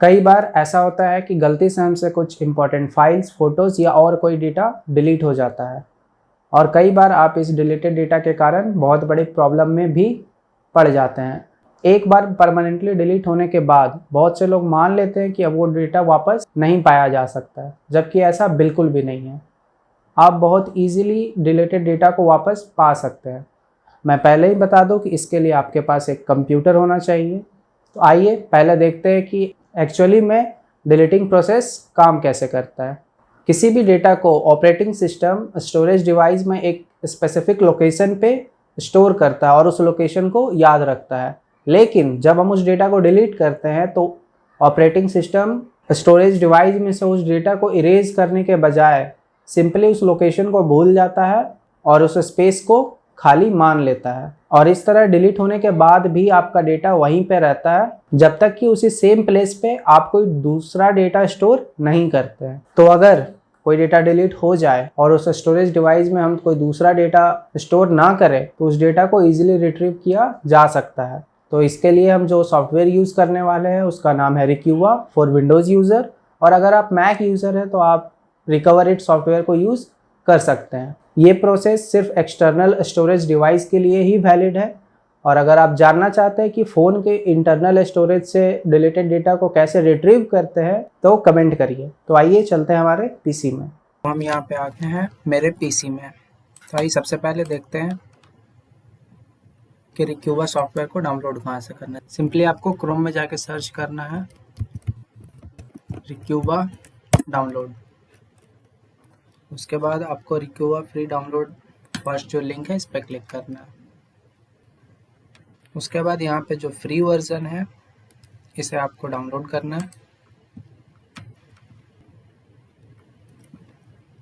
कई बार ऐसा होता है कि गलती से हमसे कुछ इंपॉर्टेंट फाइल्स, फोटोज़ या और कोई डेटा डिलीट हो जाता है और कई बार आप इस डिलीटेड डेटा के कारण बहुत बड़ी प्रॉब्लम में भी पड़ जाते हैं। एक बार परमानेंटली डिलीट होने के बाद बहुत से लोग मान लेते हैं कि अब वो डेटा वापस नहीं पाया जा सकता है, जबकि ऐसा बिल्कुल भी नहीं है। आप बहुत ईज़िली डिलीटेड डेटा को वापस पा सकते हैं। मैं पहले ही बता दूं कि इसके लिए आपके पास एक कंप्यूटर होना चाहिए। तो आइए पहले देखते हैं कि एक्चुअली में डिलीटिंग प्रोसेस काम कैसे करता है। किसी भी डेटा को ऑपरेटिंग सिस्टम स्टोरेज डिवाइस में एक स्पेसिफिक लोकेशन पे स्टोर करता है और उस लोकेशन को याद रखता है। लेकिन जब हम उस डेटा को डिलीट करते हैं तो ऑपरेटिंग सिस्टम स्टोरेज डिवाइस में से उस डेटा को इरेज करने के बजाय सिंपली उस लोकेशन को भूल जाता है और उस स्पेस को खाली मान लेता है। और इस तरह डिलीट होने के बाद भी आपका डेटा वहीं पे रहता है जब तक कि उसी सेम प्लेस पे आप कोई दूसरा डेटा स्टोर नहीं करते हैं। तो अगर कोई डेटा डिलीट हो जाए और उस स्टोरेज डिवाइस में हम कोई दूसरा डेटा स्टोर ना करें तो उस डेटा को ईजिली रिट्रीव किया जा सकता है। तो इसके लिए हम जो सॉफ्टवेयर यूज़ करने वाले हैं उसका नाम है रिक्यूवा फॉर विंडोज़ यूज़र, और अगर आप मैक यूज़र हैं तो आप रिकवर इट सॉफ्टवेयर को यूज़ कर सकते हैं। ये प्रोसेस सिर्फ एक्सटर्नल स्टोरेज डिवाइस के लिए ही वैलिड है। और अगर आप जानना चाहते हैं कि फ़ोन के इंटरनल स्टोरेज से डिलीटेड डेटा को कैसे रिट्रीव करते हैं तो कमेंट करिए। तो आइए चलते हैं हमारे पीसी में। हम यहाँ पे आते हैं मेरे पीसी में। तो आइए सबसे पहले देखते हैं कि रिक्यूवा सॉफ्टवेयर को डाउनलोड कहाँ से करना है। सिंपली आपको क्रोम में जाके सर्च करना है रिक्यूवा डाउनलोड। उसके बाद आपको रिक्यूवा फ्री डाउनलोड फर्स्ट जो लिंक है इस पर क्लिक करना है। उसके बाद यहाँ पे जो फ्री वर्जन है इसे आपको डाउनलोड करना है।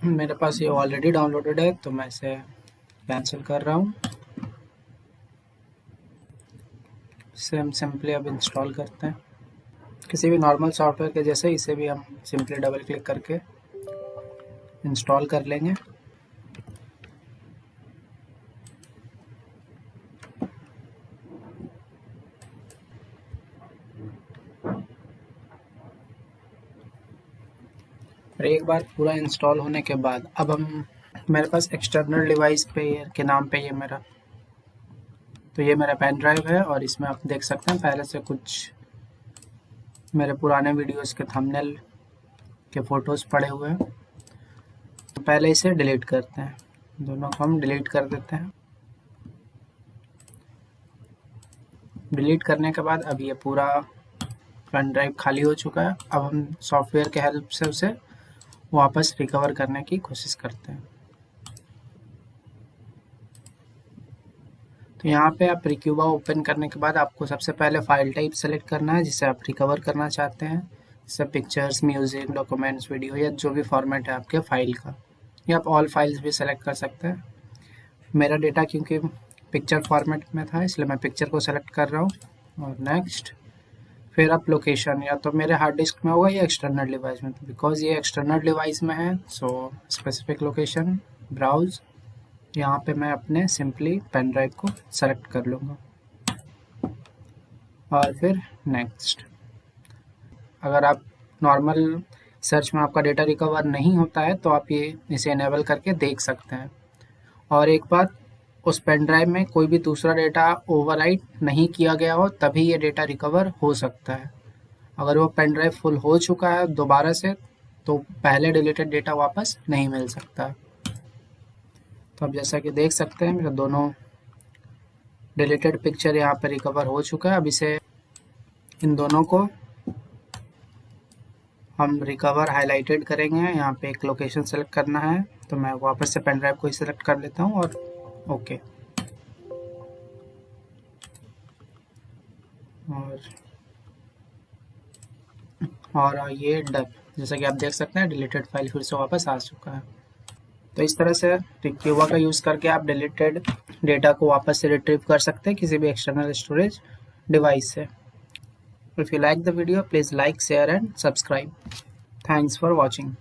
मेरे पास ये ऑलरेडी डाउनलोडेड है तो मैं इसे कैंसिल कर रहा हूँ। इसे हम सिंपली अब इंस्टॉल करते हैं। किसी भी नॉर्मल सॉफ्टवेयर के जैसे इसे भी हम सिंपली डबल क्लिक करके इंस्टॉल कर लेंगे। और एक बार पूरा इंस्टॉल होने के बाद अब हम मेरे पास एक्सटर्नल डिवाइस पे के नाम पे ये मेरा पेन ड्राइव है और इसमें आप देख सकते हैं पहले से कुछ मेरे पुराने वीडियोस के थंबनेल के फ़ोटोज़ पड़े हुए हैं। तो पहले इसे डिलीट करते हैं, दोनों को हम डिलीट कर देते हैं। डिलीट करने के बाद अब ये पूरा पेन ड्राइव खाली हो चुका है। अब हम सॉफ्टवेयर के हेल्प से उसे वापस रिकवर करने की कोशिश करते हैं। तो यहाँ पे आप रिक्यूवा ओपन करने के बाद आपको सबसे पहले फाइल टाइप सेलेक्ट करना है जिसे आप रिकवर करना चाहते हैं, जैसे पिक्चर्स, म्यूजिक, डॉक्यूमेंट्स, वीडियो या जो भी फॉर्मेट है आपके फाइल का, या आप ऑल फाइल्स भी सेलेक्ट कर सकते हैं। मेरा डेटा क्योंकि पिक्चर फॉर्मेट में था इसलिए मैं पिक्चर को सेलेक्ट कर रहा हूँ और नेक्स्ट। फिर आप लोकेशन या तो मेरे हार्ड डिस्क में होगा या एक्सटर्नल डिवाइस में, तो बिकॉज ये एक्सटर्नल डिवाइस में है सो स्पेसिफिक लोकेशन, ब्राउज, यहाँ पे मैं अपने सिंपली पेन ड्राइव को सेलेक्ट कर लूँगा और फिर नेक्स्ट। अगर आप नॉर्मल सर्च में आपका डेटा रिकवर नहीं होता है तो आप इसे इनेबल करके देख सकते हैं। और एक बात, उस पेन ड्राइव में कोई भी दूसरा डेटा ओवरराइट नहीं किया गया हो तभी ये डेटा रिकवर हो सकता है। अगर वो पेन ड्राइव फुल हो चुका है दोबारा से तो पहले डिलीटेड डेटा वापस नहीं मिल सकता। तो अब जैसा कि देख सकते हैं मेरे दोनों डिलीटेड पिक्चर यहाँ पर रिकवर हो चुका है। अब इन दोनों को हम रिकवर हाईलाइटेड करेंगे। यहाँ पे एक लोकेशन सेलेक्ट करना है तो मैं वापस से पेन ड्राइव को ही सेलेक्ट कर लेता हूँ और ओके। और ये डन। जैसा कि आप देख सकते हैं डिलीटेड फाइल फिर से वापस आ चुका है। तो इस तरह से रिक्यूवा का यूज़ करके आप डिलीटेड डेटा को वापस से रिट्रीव कर सकते हैं किसी भी एक्सटर्नल स्टोरेज डिवाइस से। If you like the video, please like, share and subscribe. Thanks for watching.